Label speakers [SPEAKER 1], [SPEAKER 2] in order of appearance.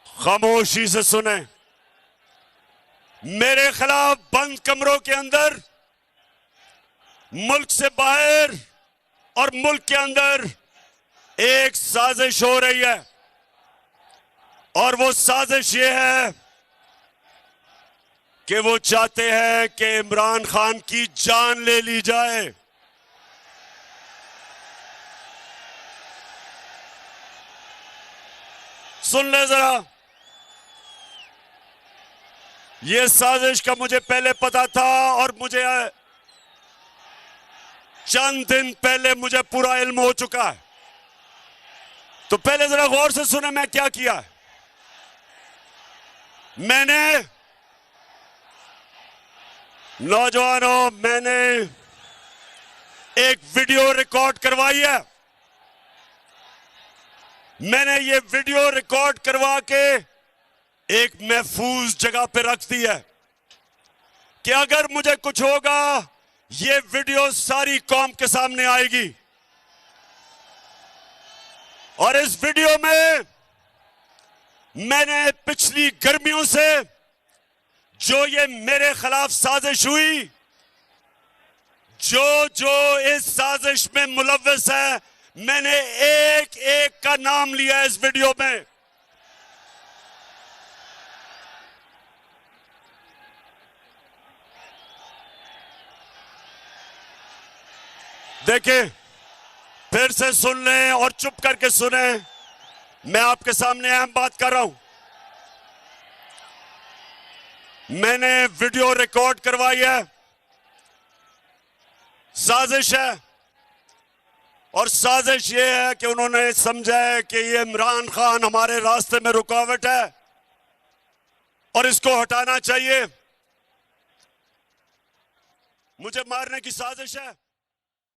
[SPEAKER 1] खामोशी से सुने। मेरे खिलाफ बंद कमरों के अंदर, मुल्क से बाहर और मुल्क के अंदर एक साजिश हो रही है, और वो साजिश ये है कि वो चाहते हैं कि इमरान खान की जान ले ली जाए। सुन ले जरा, ये साजिश का मुझे पहले पता था, और मुझे चंद दिन पहले मुझे पूरा इल्म हो चुका है। तो पहले जरा गौर से सुने मैं क्या किया है। मैंने, नौजवानों, मैंने एक वीडियो रिकॉर्ड करवाई है। मैंने ये वीडियो रिकॉर्ड करवा के एक महफूज जगह पे रख दी है कि अगर मुझे कुछ होगा, ये वीडियो सारी कौम के सामने आएगी। और इस वीडियो में मैंने पिछली गर्मियों से जो ये मेरे खिलाफ साजिश हुई, जो इस साजिश में मुलव्वस है, मैंने एक एक का नाम लिया इस वीडियो में। देखिए, फिर से सुन लें और चुप करके सुने। मैं आपके सामने अहम बात कर रहा हूं। मैंने वीडियो रिकॉर्ड करवाई है। साजिश है, और साजिश ये है कि उन्होंने समझा है कि ये इमरान खान हमारे रास्ते में रुकावट है और इसको हटाना चाहिए। मुझे मारने की साजिश है।